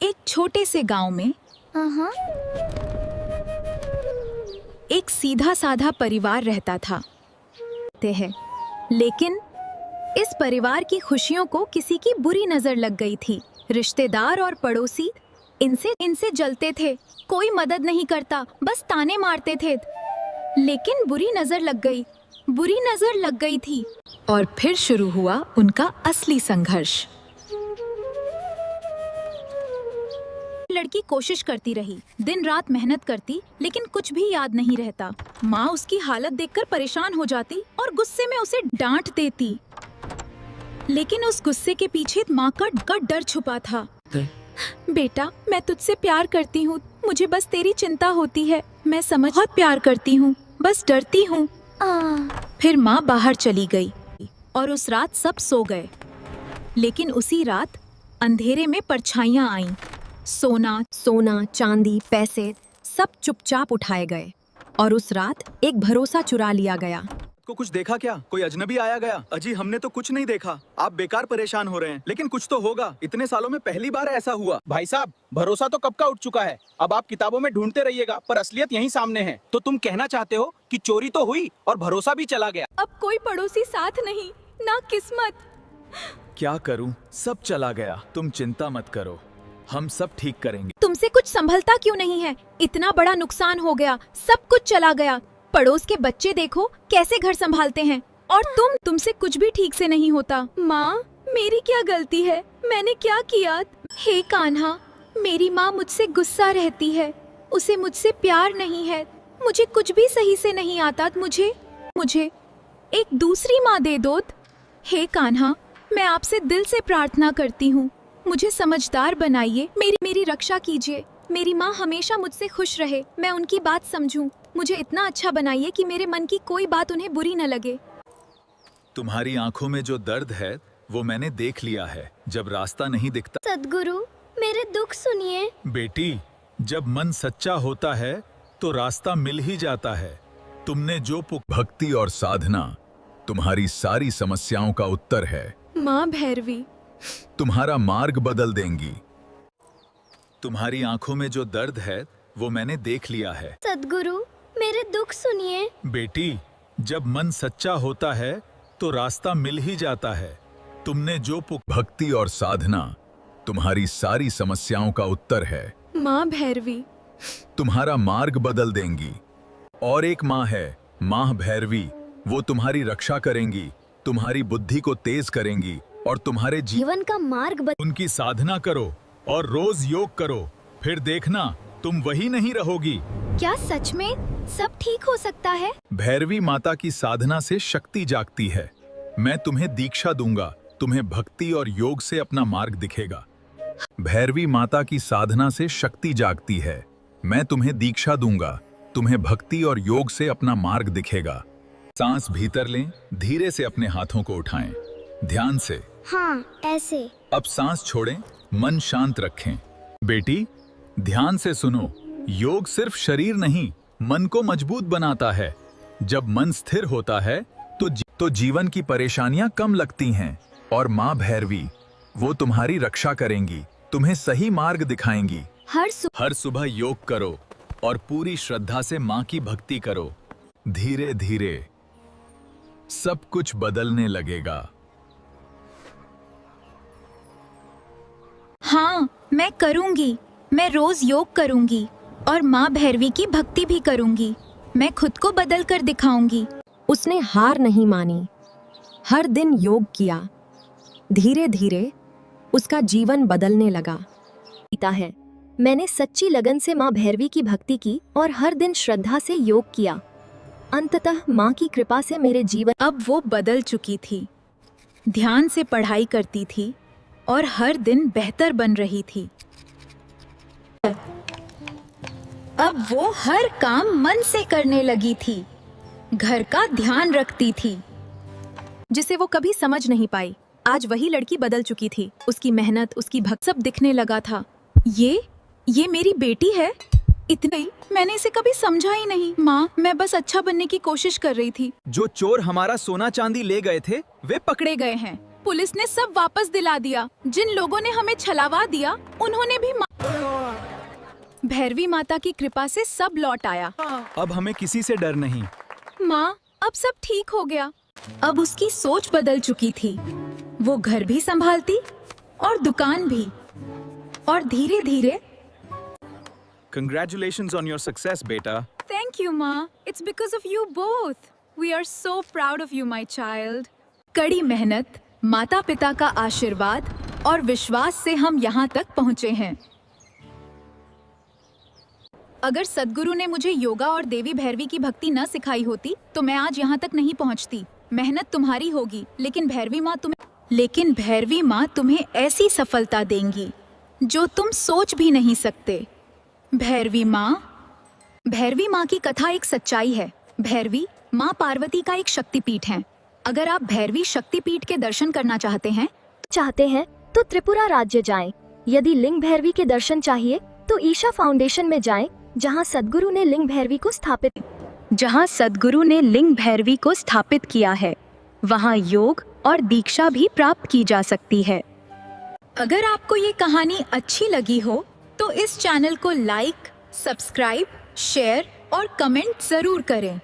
एक छोटे से गांव में एक सीधा साधा परिवार रहता था। लेकिन इस परिवार की खुशियों को किसी की बुरी नजर लग गई थी। रिश्तेदार और पड़ोसी इनसे जलते थे। कोई मदद नहीं करता, बस ताने मारते थे। लेकिन बुरी नजर लग गई थी। और फिर शुरू हुआ उनका असली संघर्ष। लड़की कोशिश करती रही, दिन रात मेहनत करती, लेकिन कुछ भी याद नहीं रहता। माँ उसकी हालत देखकर परेशान हो जाती और गुस्से में उसे डांट देती। लेकिन उस गुस्से के पीछे माँ का डर छुपा था। बेटा, मैं तुझसे प्यार करती हूँ, मुझे बस तेरी चिंता होती है। मैं बहुत प्यार करती हूँ, बस डरती हूँ। फिर माँ बाहर चली गई और उस रात सब सो गए। लेकिन उसी रात अंधेरे में परछाइयाँ आईं। सोना, चांदी, पैसे सब चुपचाप उठाए गए और उस रात एक भरोसा चुरा लिया गया। को कुछ देखा क्या? कोई अजनबी आया गया? अजी, हमने तो कुछ नहीं देखा। आप बेकार परेशान हो रहे हैं, लेकिन कुछ तो होगा। इतने सालों में पहली बार ऐसा हुआ। भाई साहब, भरोसा तो कब का उठ चुका है। अब आप किताबों में ढूंढते रहिएगा, पर असलियत यहीं सामने है। तो तुम कहना चाहते हो कि चोरी तो हुई और भरोसा भी चला गया। अब कोई पड़ोसी साथ नहीं, ना किस्मत। क्या करूं? सब चला गया। तुम चिंता मत करो, हम सब ठीक करेंगे। तुमसे कुछ संभलता क्यों नहीं है? इतना बड़ा नुकसान हो गया, सब कुछ चला गया। पड़ोस के बच्चे देखो कैसे घर संभालते हैं, और तुमसे कुछ भी ठीक से नहीं होता। माँ, मेरी क्या गलती है? मैंने क्या किया? हे कान्हा, मेरी माँ मुझसे गुस्सा रहती है, उसे मुझसे प्यार नहीं है। मुझे कुछ भी सही से नहीं आता। मुझे एक दूसरी माँ दे दो। हे कान्हा, मैं आपसे दिल से प्रार्थना करती हूँ, मुझे समझदार बनाइए, मेरी रक्षा कीजिए। मेरी माँ हमेशा मुझसे खुश रहे, मैं उनकी बात समझूं। मुझे इतना अच्छा बनाइए कि मेरे मन की कोई बात उन्हें बुरी न लगे। तुम्हारी आंखों में जो दर्द है वो मैंने देख लिया है। जब रास्ता नहीं दिखता। सद्गुरु, मेरे दुख सुनिए। बेटी, जब मन सच्चा होता है तो रास्ता मिल ही जाता है। तुमने जो भक्ति और साधना तुम्हारी सारी समस्याओं का उत्तर है। माँ भैरवी तुम्हारा मार्ग बदल देंगी। तुम्हारी आंखों में जो दर्द है वो मैंने देख लिया है। सद्गुरु, मेरे दुख सुनिए। बेटी, जब मन सच्चा होता है तो रास्ता मिल ही जाता है। तुमने जो भक्ति और साधना तुम्हारी सारी समस्याओं का उत्तर है। माँ भैरवी तुम्हारा मार्ग बदल देंगी। और एक माँ है, माँ भैरवी, वो तुम्हारी रक्षा करेंगी, तुम्हारी बुद्धि को तेज करेंगी और तुम्हारे जीवन का मार्ग उनकी साधना करो और रोज योग करो, फिर देखना तुम वही नहीं रहोगी। क्या सच में सब ठीक हो सकता है? भैरवी माता की साधना से शक्ति जागती है। मैं तुम्हें दीक्षा दूंगा, तुम्हें भक्ति और योग से अपना मार्ग दिखेगा। भैरवी माता की साधना से शक्ति जागती है। मैं तुम्हें दीक्षा दूंगा, तुम्हें भक्ति और योग से अपना मार्ग दिखेगा। सांस भीतर लें, धीरे से अपने हाथों को उठाएं, ध्यान से। हाँ, ऐसे। अब सांस छोड़ें, मन शांत रखें। बेटी, ध्यान से सुनो, योग सिर्फ शरीर नहीं, मन को मजबूत बनाता है। जब मन स्थिर होता है तो जीवन की परेशानियां कम लगती हैं। और माँ भैरवी, वो तुम्हारी रक्षा करेंगी, तुम्हें सही मार्ग दिखाएंगी। हर सुबह योग करो और पूरी श्रद्धा से माँ की भक्ति करो। धीरे धीरे सब कुछ बदलने लगेगा। हाँ, मैं करूँगी। मैं रोज योग करूँगी और माँ भैरवी की भक्ति भी करूँगी। मैं खुद को बदल कर दिखाऊंगी। उसने हार नहीं मानी, हर दिन योग किया। धीरे धीरे उसका जीवन बदलने लगा। पिता है, मैंने सच्ची लगन से माँ भैरवी की भक्ति की और हर दिन श्रद्धा से योग किया। अंततः माँ की कृपा से मेरे जीवन। अब वो बदल चुकी थी, ध्यान से पढ़ाई करती थी और हर दिन बेहतर बन रही थी। अब वो हर काम मन से करने लगी थी, घर का ध्यान रखती थी। जिसे वो कभी समझ नहीं पाई, आज वही लड़की बदल चुकी थी। उसकी मेहनत, उसकी भक्ति सब दिखने लगा था। ये मेरी बेटी है? इतना ही मैंने इसे कभी समझा ही नहीं। माँ, मैं बस अच्छा बनने की कोशिश कर रही थी। जो चोर हमारा सोना चांदी ले गए थे वे पकड़े गए हैं। पुलिस ने सब वापस दिला दिया। जिन लोगों ने हमें छलावा दिया उन्होंने भी भैरवी माता की कृपा से सब लौट आया। अब हमें किसी से डर नहीं। माँ, अब सब ठीक हो गया। अब उसकी सोच बदल चुकी थी। वो घर भी संभालती और दुकान भी। और धीरे धीरे Congratulations on your success, बेटा। Thank you, Ma. It's because of you both. We are so proud of you, my child. कड़ी मेहनत, माता पिता का आशीर्वाद और विश्वास से हम यहाँ तक पहुँचे हैं। अगर सद्गुरु ने मुझे योगा और देवी भैरवी की भक्ति न सिखाई होती तो मैं आज यहाँ तक नहीं पहुँचती। मेहनत तुम्हारी होगी, लेकिन भैरवी माँ तुम्हें ऐसी सफलता देंगी जो तुम सोच भी नहीं सकते। भैरवी माँ की कथा एक सच्चाई है। भैरवी माँ पार्वती का एक शक्तिपीठ है। अगर आप भैरवी शक्तिपीठ के दर्शन करना चाहते हैं तो त्रिपुरा राज्य जाएं। यदि लिंग भैरवी के दर्शन चाहिए तो ईशा फाउंडेशन में जाएं, जहां सद्गुरु ने लिंग भैरवी को स्थापित किया है। वहां योग और दीक्षा भी प्राप्त की जा सकती है। अगर आपको ये कहानी अच्छी लगी हो तो इस चैनल को लाइक, सब्सक्राइब, शेयर और कमेंट जरूर करें।